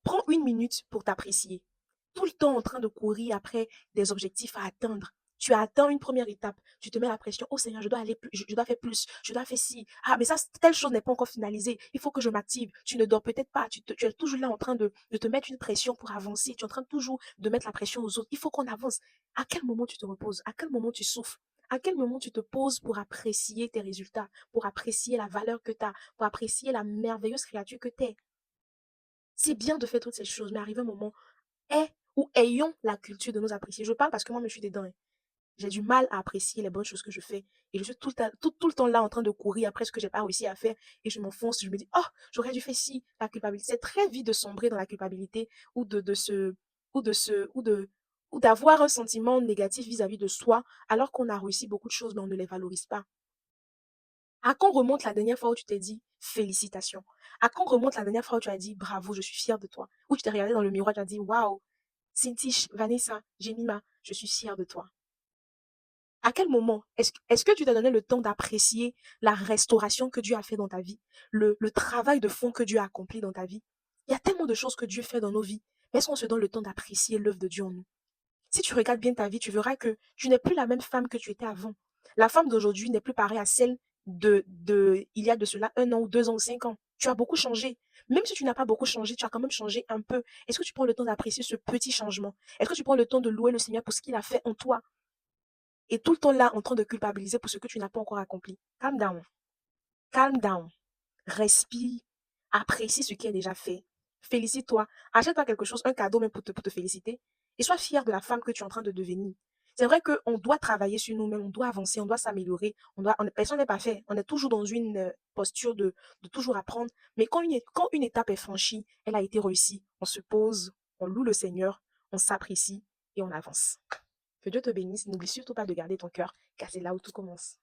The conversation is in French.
Prends une minute pour t'apprécier. Tout le temps en train de courir après des objectifs à atteindre. Tu as atteint une première étape, tu te mets la pression. Oh Seigneur, je dois aller plus, je dois faire plus, je dois faire ci. Ah, mais ça, telle chose n'est pas encore finalisée. Il faut que je m'active. Tu ne dors peut-être pas. Tu es toujours là en train de te mettre une pression pour avancer. Tu es en train toujours de mettre la pression aux autres. Il faut qu'on avance. À quel moment tu te reposes? À quel moment tu souffles? À quel moment tu te poses pour apprécier tes résultats, pour apprécier la valeur que tu as, pour apprécier la merveilleuse créature que tu es? C'est bien de faire toutes ces choses, mais arrive un moment, aie ou ayons la culture de nous apprécier. Je parle parce que moi, je suis dedans, hein. J'ai du mal à apprécier les bonnes choses que je fais. Et je suis tout le temps là en train de courir après ce que j'ai pas réussi à faire. Et je m'enfonce, je me dis, oh, j'aurais dû faire ci, la culpabilité. C'est très vite de sombrer dans la culpabilité ou ou d'avoir un sentiment négatif vis-à-vis de soi, alors qu'on a réussi beaucoup de choses, mais on ne les valorise pas. À quand remonte la dernière fois où tu t'es dit félicitations? À quand remonte la dernière fois où tu as dit bravo, je suis fière de toi? Où tu t'es regardé dans le miroir, tu as dit waouh, Cintiche, Vanessa, Jemima, je suis fière de toi. À quel moment est-ce que tu t'as donné le temps d'apprécier la restauration que Dieu a fait dans ta vie, le travail de fond que Dieu a accompli dans ta vie? Il y a tellement de choses que Dieu fait dans nos vies. Mais est-ce qu'on se donne le temps d'apprécier l'œuvre de Dieu en nous? Si tu regardes bien ta vie, tu verras que tu n'es plus la même femme que tu étais avant. La femme d'aujourd'hui n'est plus pareille à celle il y a de cela 1 an ou 2 ans ou 5 ans. Tu as beaucoup changé. Même si tu n'as pas beaucoup changé, tu as quand même changé un peu. Est-ce que tu prends le temps d'apprécier ce petit changement? Est-ce que tu prends le temps de louer le Seigneur pour ce qu'il a fait en toi? Et tout le temps là, en train de culpabiliser pour ce que tu n'as pas encore accompli. Calm down. Calm down. Respire. Apprécie ce qui est déjà fait. Félicite-toi. Achète-toi quelque chose, un cadeau même pour te féliciter. Et sois fier de la femme que tu es en train de devenir. C'est vrai qu'on doit travailler sur nous-mêmes, on doit avancer, on doit s'améliorer. Personne n'est pas fait. On est toujours dans une posture de toujours apprendre. Mais quand une étape est franchie, elle a été réussie. On se pose, on loue le Seigneur, on s'apprécie et on avance. Que Dieu te bénisse. N'oublie surtout pas de garder ton cœur, car c'est là où tout commence.